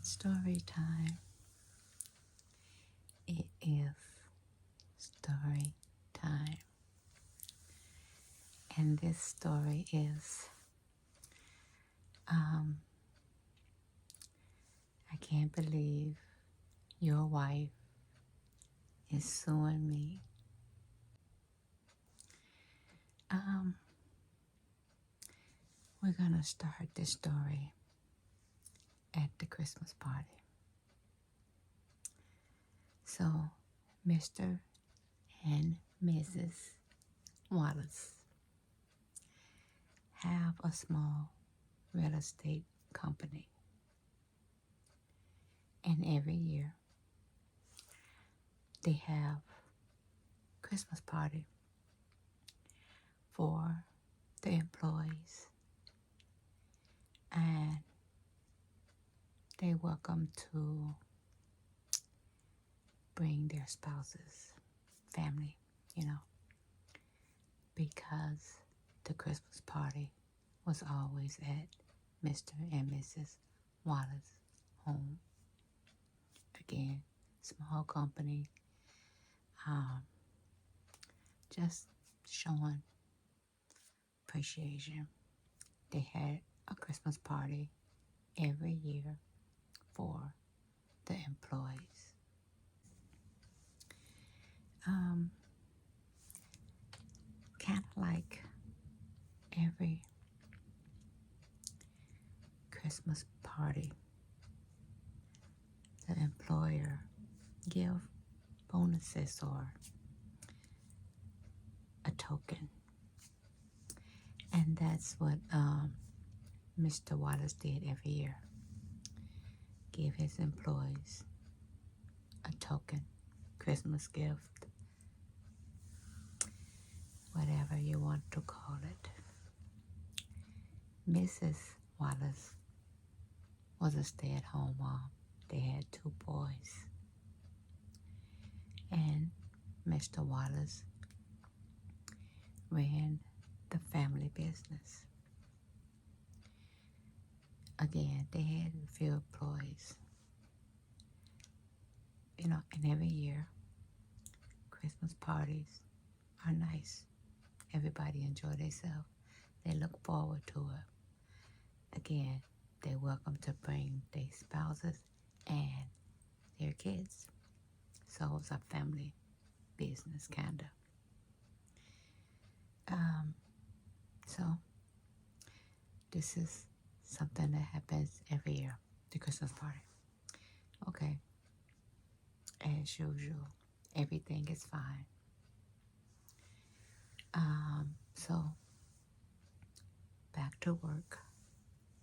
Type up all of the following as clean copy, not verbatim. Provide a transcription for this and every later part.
Story time. It is story time. And this story is I can't believe your wife is suing me. We're gonna start this story at the Christmas party. So, Mr. and Mrs. Wallace have a small real estate company. And every year they have Christmas party for the employees, and they welcome to bring their spouses, family, because the Christmas party was always at Mr. and Mrs. Wallace's home. Again, small company, just showing appreciation. They had a Christmas party every year for the employees. Kind of like every Christmas party, the employer give bonuses or a token. And that's what Mr. Wallace did every year. Give his employees a token, Christmas gift, whatever you want to call it. Mrs. Wallace was a stay-at-home mom. They had 2 boys. And Mr. Wallace ran the family business. Again, they had a few employees. And every year, Christmas parties are nice. Everybody enjoy themselves. They look forward to it. Again, they're welcome to bring their spouses and their kids. So it's a family business, kind of. So this is something that happens every year, the Christmas party. Okay. As usual, everything is fine. So back to work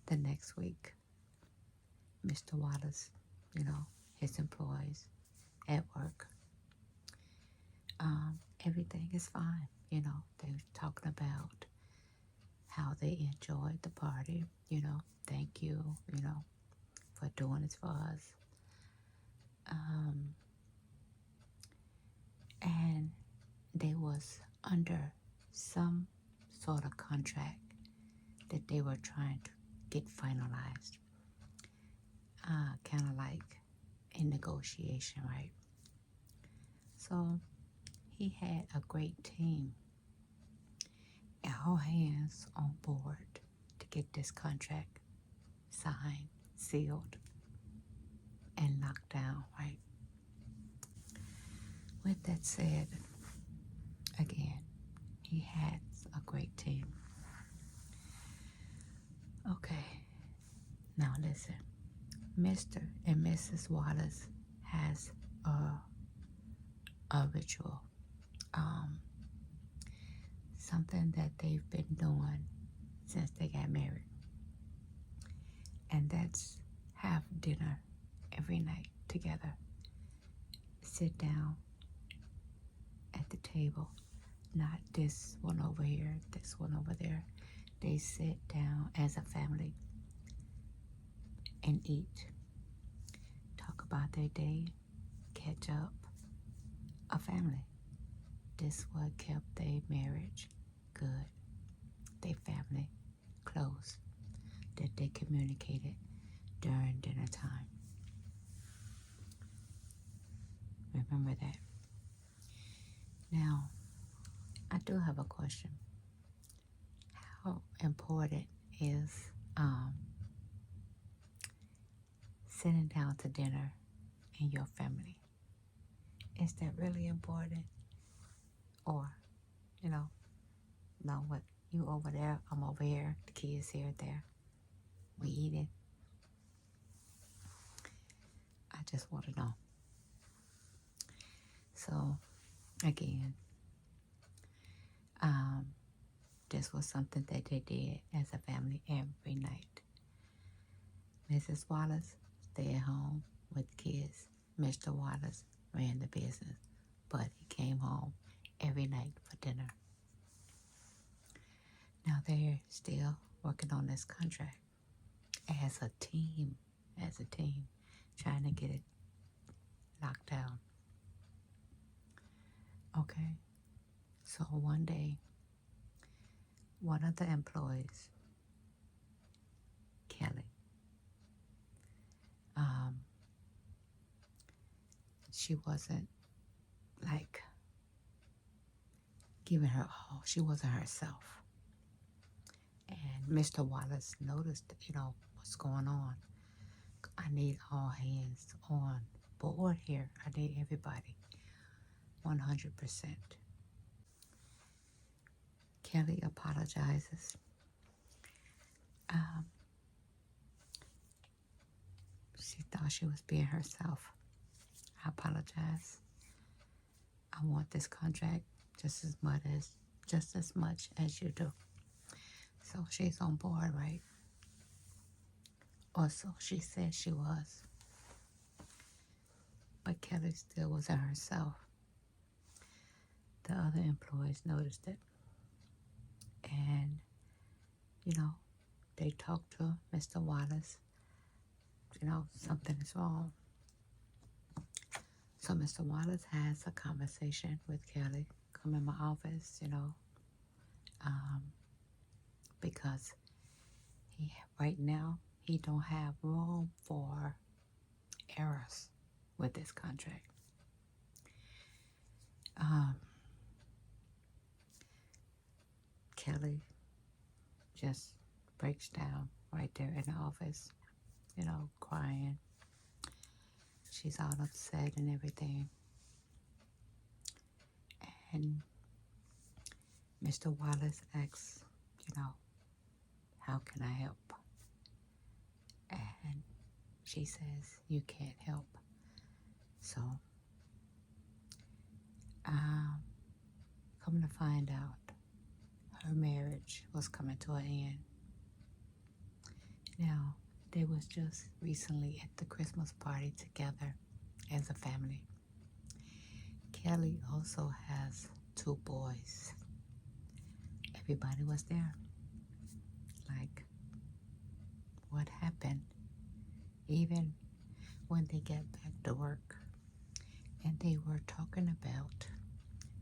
the next week. Mr. Wallace, his employees at work. Everything is fine. They're talking about how they enjoyed the party. Thank you, for doing this for us. And they was under some sort of contract that they were trying to get finalized. Kind of like a negotiation, right? So he had a great team, all hands on board to get this contract signed, sealed, and knocked down, right? With that said, again, he has a great team. Okay, now listen. Mr. and Mrs. Wallace has a ritual, something that they've been doing since they got married, and that's have dinner every night together. Sit down at the table, not this one over here, this one over there. They sit down as a family and eat, talk about their day, catch up, a family. This what kept their marriage good, their family close, that they communicated during dinner time. remember that. Now, I do have a question. How important is sitting down to dinner in your family? Is that really important? Or, no, what, you over there, I'm over here, the kids here, there, we eating. I just want to know. So, again, this was something that they did as a family every night. Mrs. Wallace stayed at home with the kids. Mr. Wallace ran the business, but he came home every night for dinner. Now they're still working on this contract as a team, trying to get it locked down. Okay, so one day, one of the employees, Kelly, she wasn't like giving her all. She wasn't herself. And Mr. Wallace noticed, what's going on. I need all hands on board here. I need everybody. 100%. Kelly apologizes. She thought she was being herself. I apologize. I want this contract just as much as you do. So she's on board, right? Or so she said she was. But Kelly still wasn't herself. The other employees noticed it. And, they talked to Mr. Wallace. Something is wrong. So Mr. Wallace has a conversation with Kelly. Come in my office, because right now he don't have room for errors with this contract. Kelly just breaks down right there in the office, crying. She's all upset and everything. And Mr. Wallace asks, how can I help? And she says, you can't help. So, come to find out, her marriage was coming to an end. Now, they was just recently at the Christmas party together as a family. Kelly also has 2 boys. Everybody was there. Like, what happened? Even when they got back to work and they were talking about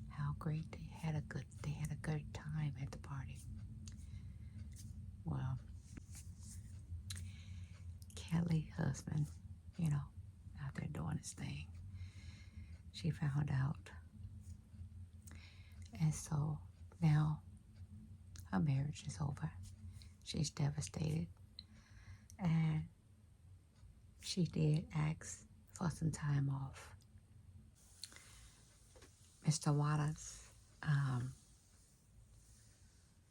how great they had a good time at the party. Well, Kelly's husband, out there doing his thing, she found out. And so now her marriage is over. She's devastated. And she did ask for some time off. Mr. Wallace,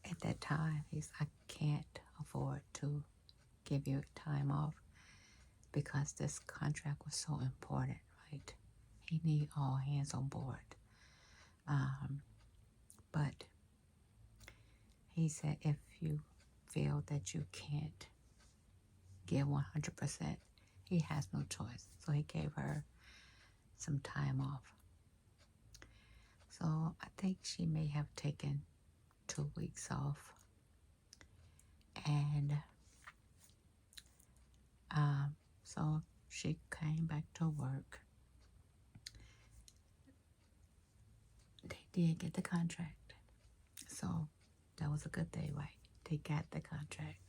at that time, I can't afford to give you time off because this contract was so important, right? He need all hands on board. But he said if you feel that you can't give 100%, he has no choice. So he gave her some time off. So I think she may have taken 2 weeks off. And so she came back to work. They did get the contract. So that was a good day, right? They got the contract.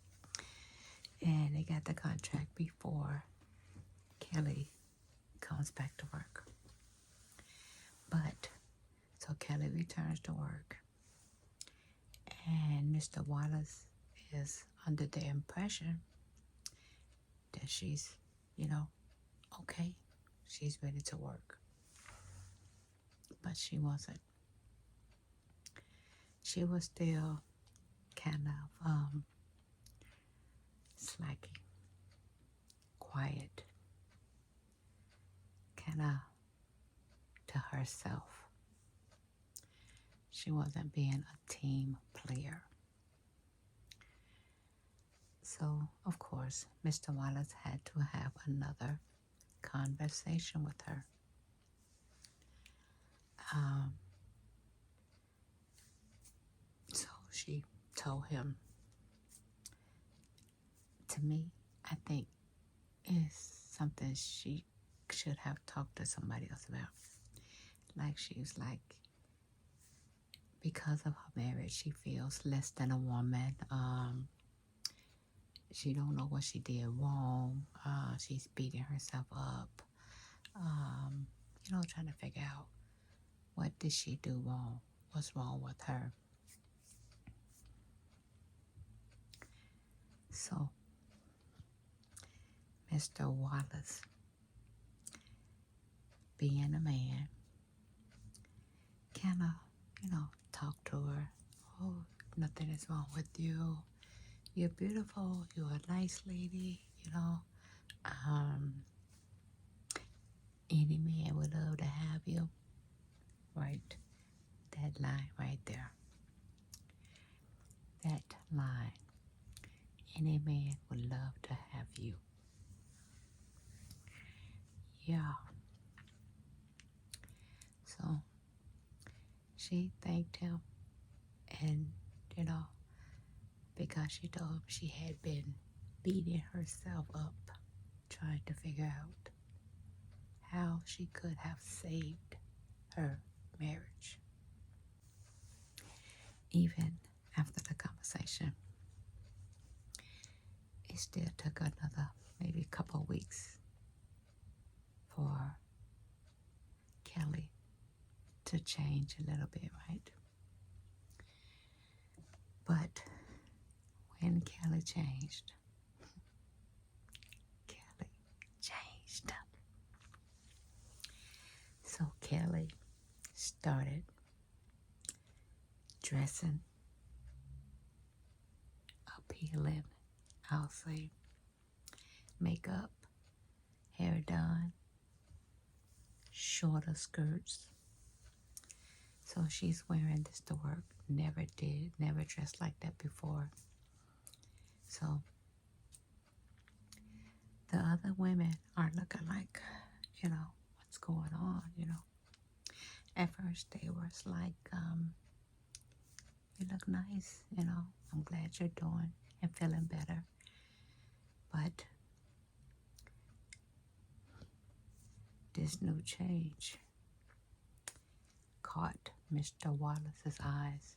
And they got the contract before Kelly comes back to work. But, so Kelly returns to work, and Mr. Wallace is under the impression that she's, okay, she's ready to work. But she wasn't. She was still kind of slacking, quiet, kind of to herself. She wasn't being a team player. So, of course, Mr. Wallace had to have another conversation with her. So she told him, to me, I think it's something she should have talked to somebody else about. Like, she was like, because of her marriage, she feels less than a woman. She don't know what she did wrong. She's beating herself up. Trying to figure out, what did she do wrong? What's wrong with her? So, Mr. Wallace, being a man, kind of, talk to her. Oh, nothing is wrong with you. You're beautiful. You're a nice lady, Any man would love to have you. Right. That line right there. That line. Any man would love to have you. Yeah. So she thanked him, and because she told him she had been beating herself up trying to figure out how she could have saved her marriage. Even after the conversation, it still took another maybe a couple of weeks for Kelly to change a little bit, right? But when Kelly changed, So Kelly started dressing, appealing, I'll say, makeup, hair done, shorter skirts. So she's wearing this to work. Never dressed like that before. So the other women are looking like, what's going on, At first they was like, you look nice, I'm glad you're doing and feeling better. But this new change caught Mr. Wallace's eyes.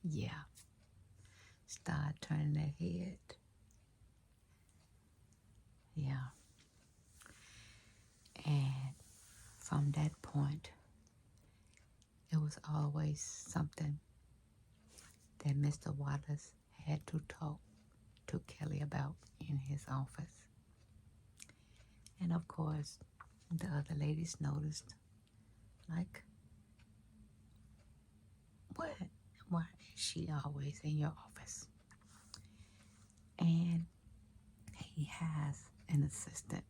Yeah. Start turning their head. Yeah. And from that point, it was always something that Mr. Wallace had to talk to Kelly about in his office. And of course, the other ladies noticed, like, why is she always in your office? And he has an assistant.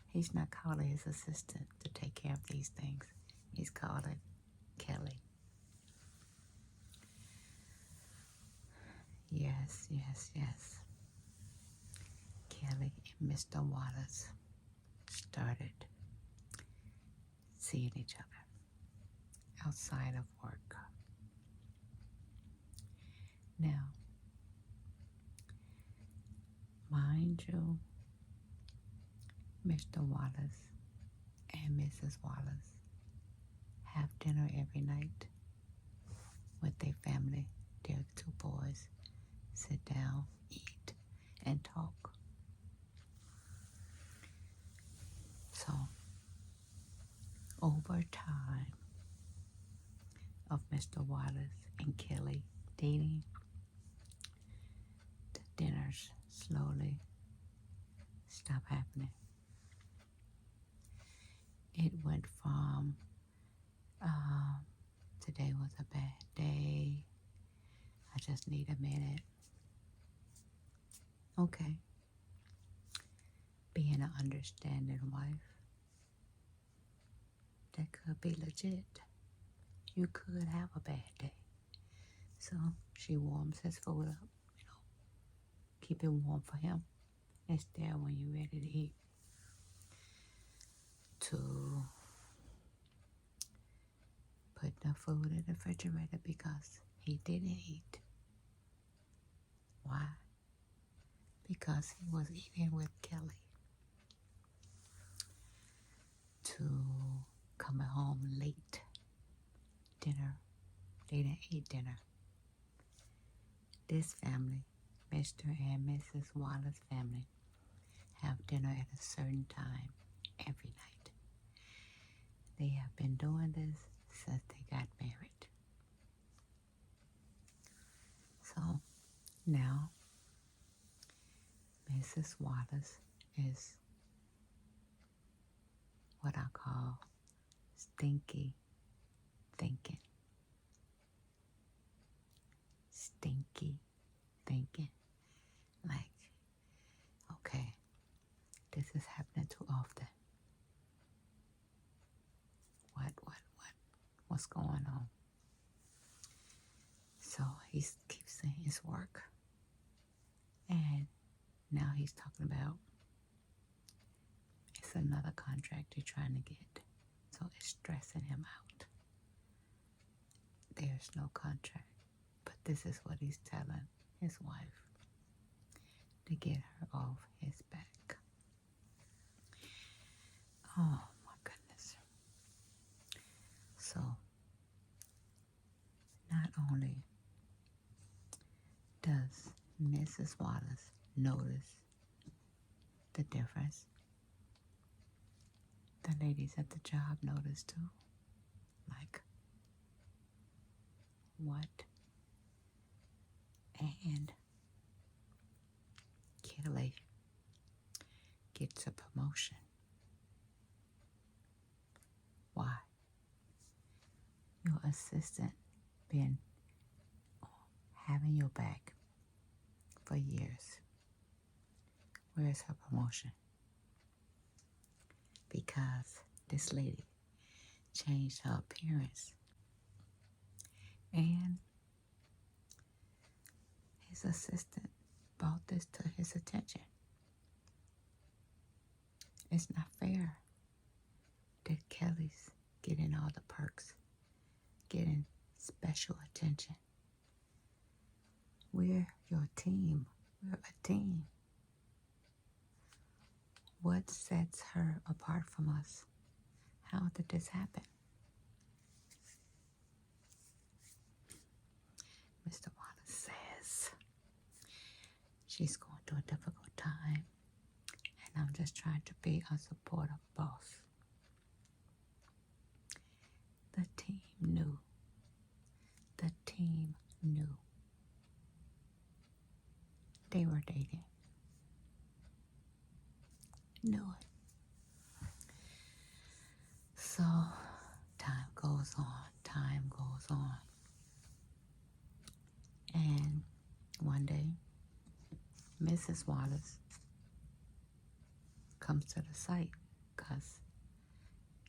He's not calling his assistant to take care of these things. He's calling Kelly. Yes. Kelly and Mr. Wallace started seeing each other outside of work. Now, mind you, Mr. Wallace and Mrs. Wallace have dinner every night with their family, their two boys. Sit down, eat, and talk. Mr. Wallace and Kelly dating, the dinners slowly stop happening. It went from today was a bad day, I just need a minute. Okay. Being an understanding wife, that could be legit. You could have a bad day. So she warms his food up, keep it warm for him. It's there when you're ready to eat. To put the food in the refrigerator because he didn't eat. Why? Because he was eating with Kelly. To coming home late. Dinner. They didn't eat dinner. This family, Mr. and Mrs. Wallace family, have dinner at a certain time every night. They have been doing this since they got married. So now Mrs. Wallace is what I call stinky thinking. Stinky thinking. Like, okay, this is happening too often. What's going on? So he keeps saying it's work. And now he's talking about it's another contract they're trying to get. So it's stressing him out. There's no contract. But this is what he's telling his wife to get her off his back. Oh my goodness. So not only does Mrs. Wallace notice the difference, the ladies at the job notice too. Like, what? And Kelly gets a promotion. Why? Your assistant been having your back for years. Where's her promotion? Because this lady changed her appearance. And his assistant brought this to his attention. It's not fair that Kelly's getting all the perks, getting special attention. We're your team. We're a team. What sets her apart from us? How did this happen? Mr. Wallace says she's going through a difficult time, and I'm just trying to be a supportive boss. The team knew. The team knew. They were dating. Knew it. So time goes on. And one day, Mrs. Wallace comes to the site because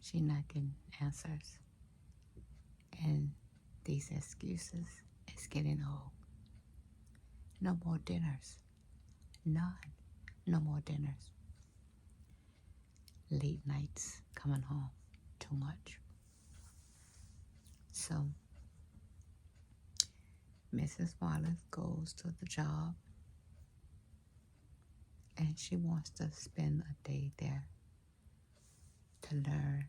she's not getting answers. And these excuses is getting old. No more dinners. None. No more dinners. Late nights coming home. Too much. So Mrs. Wallace goes to the job and she wants to spend a day there to learn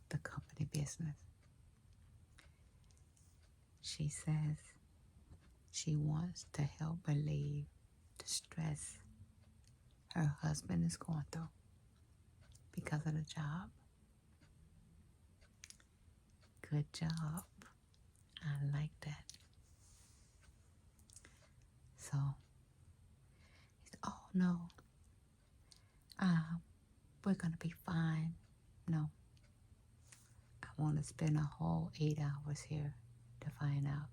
the company business. She says she wants to help relieve the stress her husband is going through because of the job. Good job. I like that. So, he said, oh no, we're going to be fine. No, I want to spend a whole 8 hours here to find out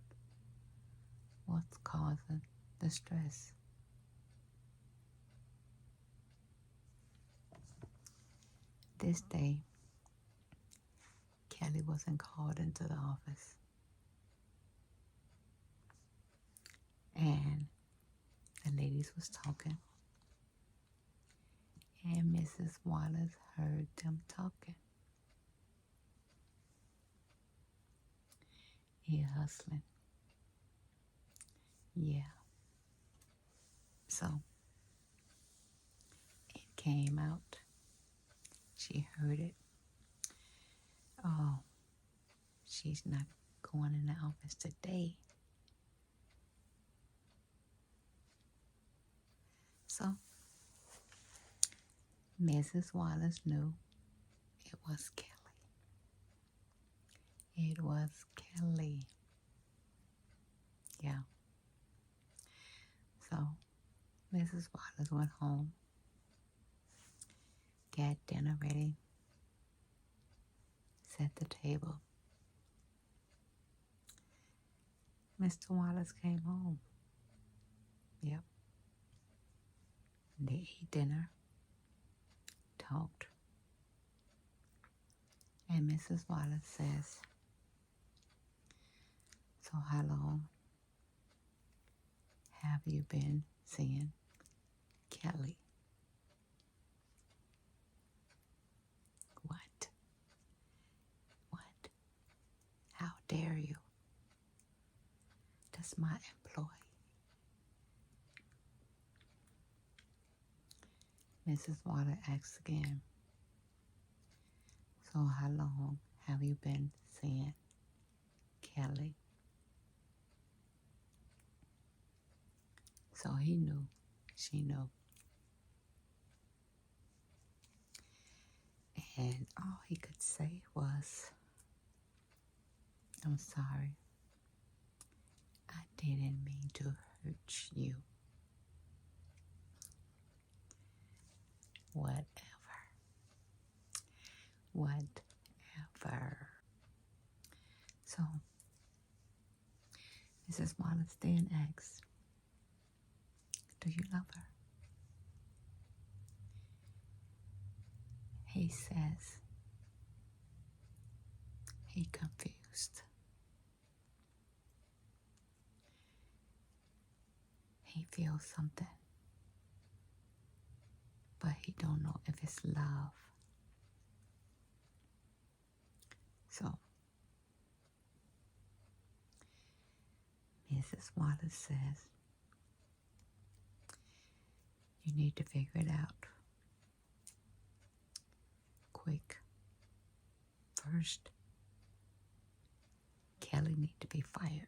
what's causing the stress. This day, Kelly wasn't called into the office. And the ladies was talking. And Mrs. Wallace heard them talking. He hustling. Yeah. So, it came out. She heard it. Oh, she's not going in the office today. So, Mrs. Wallace knew it was Kelly. It was Kelly. Yeah. So, Mrs. Wallace went home, got dinner ready, set the table. Mr. Wallace came home. Yep. They ate dinner, talked, and Mrs. Wallace says, so how long have you been seeing Kelly? What? What? How dare you? That's my employee. Mrs. Wallace asks again, so how long have you been seeing Kelly? So he knew, she knew. And all he could say was, I'm sorry. I didn't mean to hurt you. Whatever. Whatever. So, Mrs. Wallace then asks, do you love her? He says, he confused. He feels something, but he don't know if it's love. So, Mrs. Wallace says, you need to figure it out quick. First, Kelly need to be fired.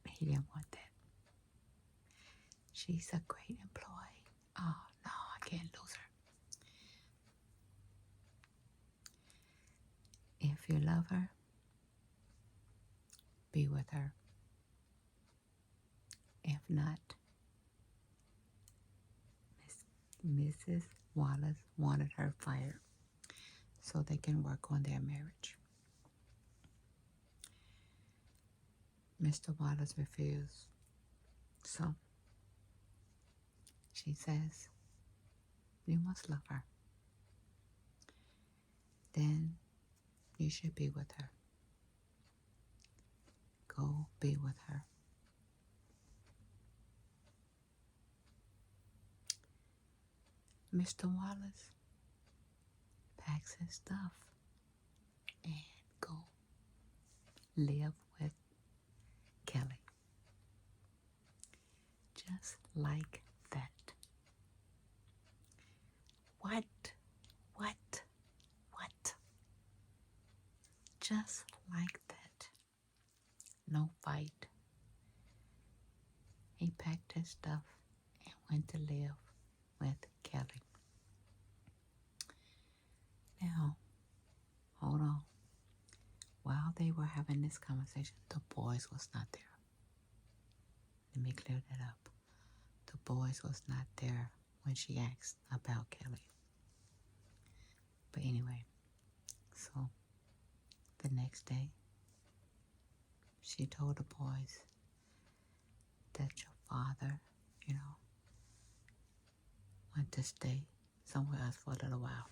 He didn't want that. She's a great employee. Oh no, I can't lose her. If you love her, be with her. If not, Mrs. Wallace wanted her fired so they can work on their marriage. Mr. Wallace refused. So she says, you must love her. Then you should be with her. Go be with her. Mr. Wallace packs his stuff and go live with Kelly. Just like that. What? Just like that. No fight. He packed his stuff and went to live with Kelly. this conversation, the boys was not there. Let me clear that up. The boys was not there when she asked about Kelly. But anyway, so the next day, she told the boys that your father, went to stay somewhere else for a little while.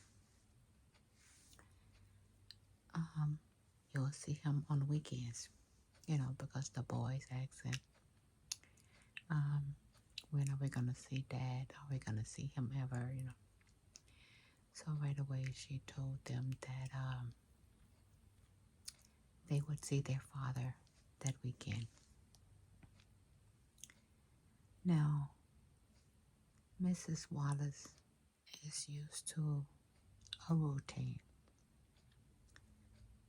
You'll see him on the weekends, because the boys asking, when are we going to see Dad? Are we going to see him ever, So right away she told them that they would see their father that weekend. Now, Mrs. Wallace is used to a routine.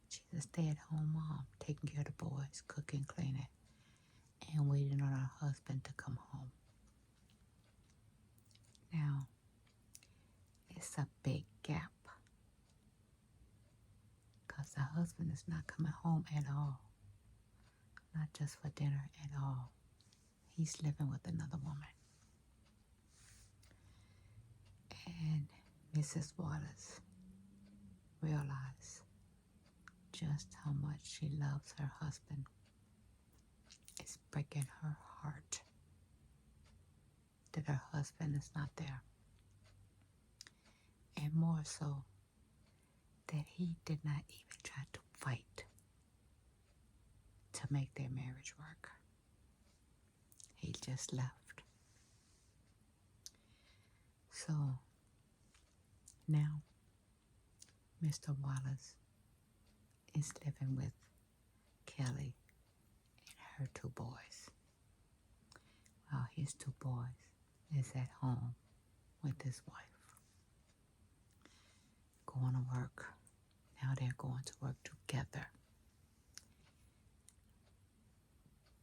She's a stay-at-home mom, taking care of the boys, cooking, cleaning, and waiting on her husband to come home. Now, it's a big gap because the husband is not coming home at all, not just for dinner at all. He's living with another woman. And Mrs. Wallace realized just how much she loves her husband. It's breaking her heart that her husband is not there. And more so, that he did not even try to fight to make their marriage work. He just left. So, now, Mr. Wallace is living with Kelly and her two boys, while his two boys is at home with his wife, going to work. Now they're going to work together.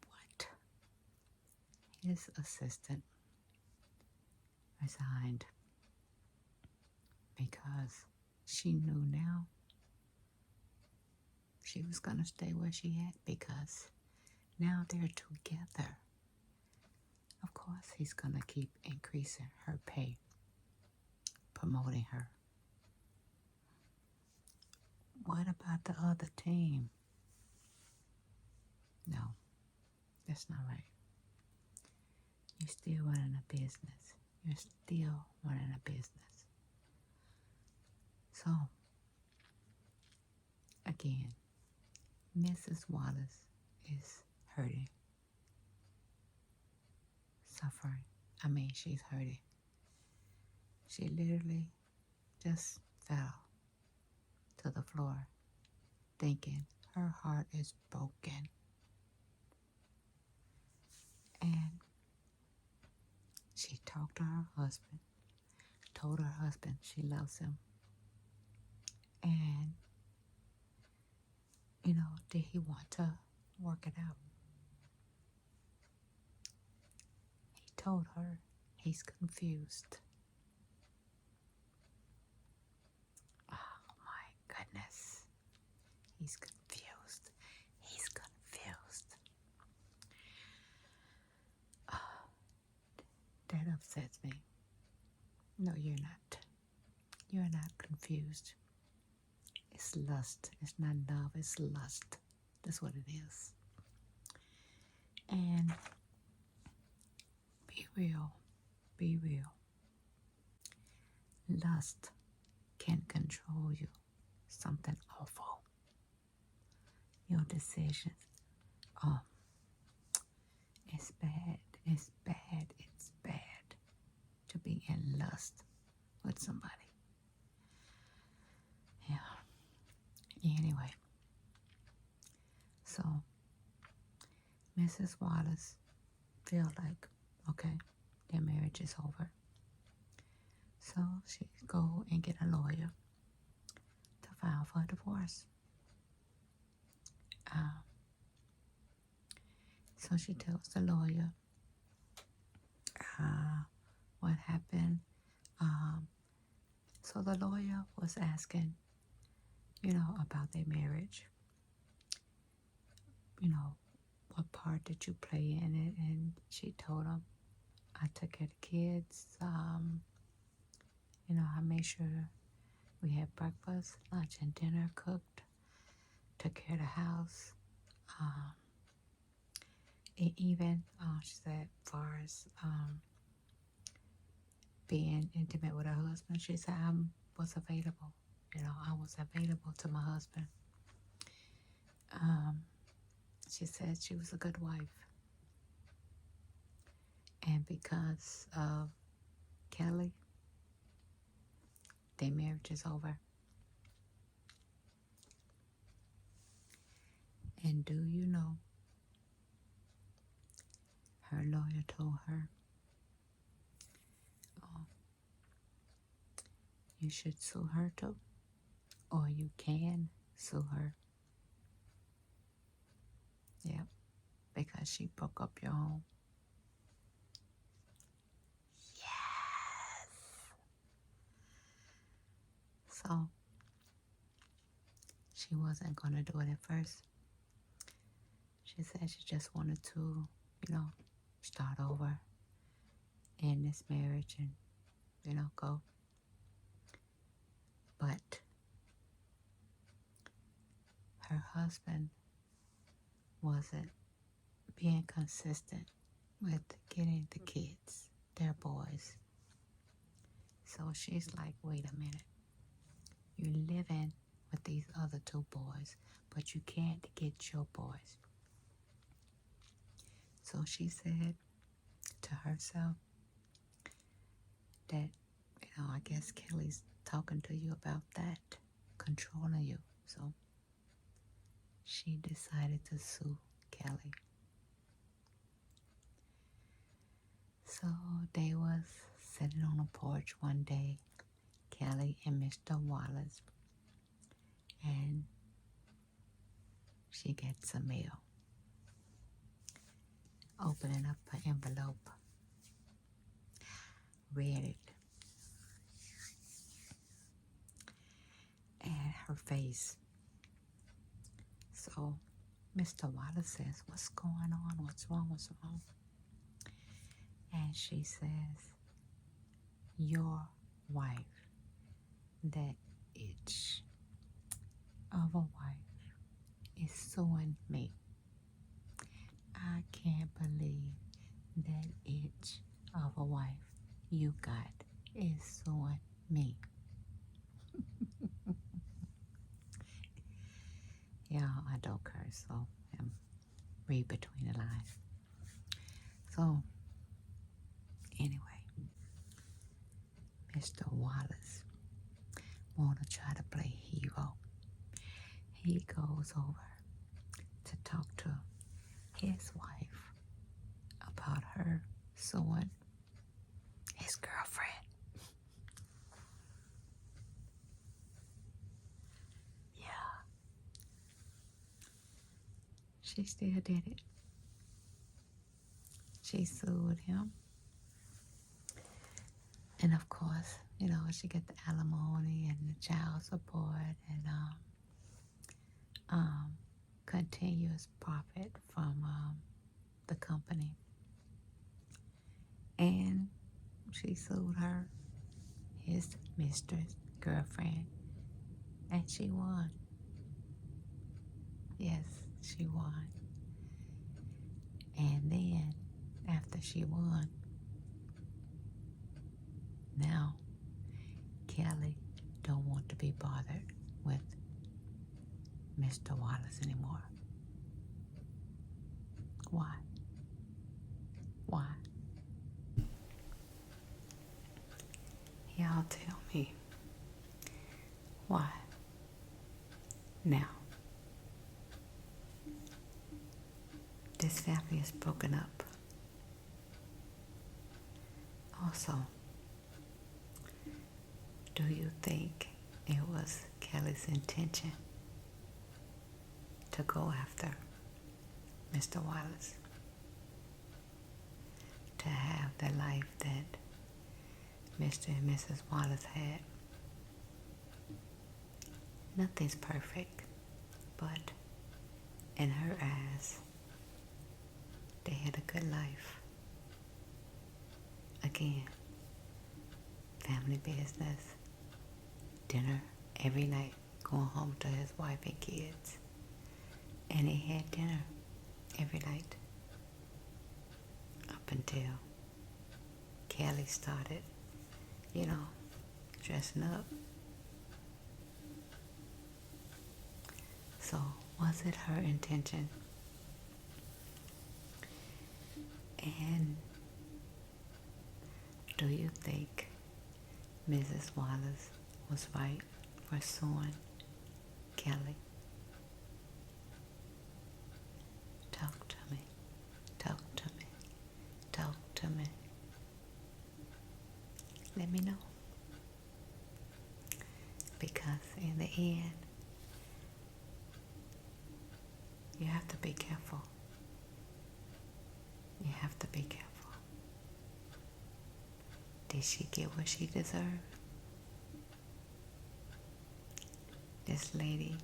But his assistant resigned because she knew now she was going to stay where she at, because now they're together. Of course, he's going to keep increasing her pay, promoting her. What about the other team? No, that's not right. You're still running a business. You're still running a business. So, again, Mrs. Wallace is hurting, suffering. She's hurting. She literally just fell to the floor, thinking her heart is broken. And she talked to her husband, told her husband she loves him. And, did he want to work it out? He told her he's confused. Oh my goodness. He's confused. He's confused. That upsets me. No, you're not. You're not confused. It's lust. It's not love. It's lust. That's what it is. And be real. Be real. Lust can control you. Something awful. Your decisions. Oh, it's bad. It's bad. It's bad to be in lust with somebody. Yeah. Anyway, so Mrs. Wallace feel like, okay, their marriage is over. So she go and get a lawyer to file for a divorce. So she tells the lawyer what happened. So the lawyer was asking, about their marriage. what part did you play in it? And she told him, I took care of the kids. I made sure we had breakfast, lunch, and dinner cooked. Took care of the house. Um, even, she said, as far as being intimate with her husband, she said, I was available. I was available to my husband. She said she was a good wife. And because of Kelly, their marriage is over. And do you know, her lawyer told her, oh, you should sue her too, or you can sue her. Yep, because she broke up your home. Yes. So she wasn't going to do it at first. She said she just wanted to, start over in this marriage and, go. But her husband wasn't being consistent with getting the kids, their boys. So she's like, wait a minute. You're living with these other two boys, but you can't get your boys. So she said to herself that, I guess Kelly's talking to you about that, controlling you. So she decided to sue Kelly. So they was sitting on a porch one day, Kelly and Mr. Wallace, and she gets a mail. Opening up an envelope, read it, and her face. So Mr. Wallace says, what's going on? What's wrong? What's wrong? And she says, your wife, that itch of a wife, is suing me. I can't believe that itch of a wife you got is suing me. Y'all, I don't curse, so read between the lines. So, anyway, Mr. Wallace wanna try to play hero. He goes over to talk to his wife about her suing his girlfriend. Yeah. She still did it. She sued him. And of course, she got the alimony and the child support and continuous profit from the company. And she sued her, his mistress, girlfriend, and she won. Yes, she won. And then, after she won, now Kelly don't want to be bothered with Mr. Wallace anymore. Why? Why? Y'all tell me. Why? Now, this family is broken up. Also, do you think it was Kelly's intention to go after Mr. Wallace? To have the life that Mr. and Mrs. Wallace had? Nothing's perfect, but In her eyes, they had a good life. Again, family business, dinner every night, going home to his wife and kids. And he had dinner every night up until Kelly started, dressing up. So, was it her intention? And do you think Mrs. Wallace was right for suing Kelly? Talk to me. Talk to me. Talk to me. Let me know. Because in the end, you have to be careful. You have to be careful. Did she get what she deserved? This lady,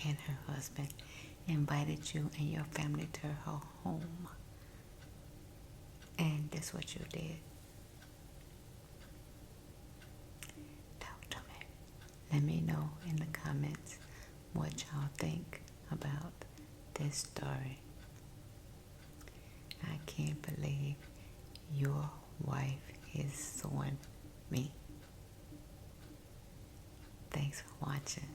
and her husband invited you and your family to her home. And that's what you did. Talk to me. Let me know in the comments what y'all think about this story. I can't believe your wife is suing me. Thanks for watching.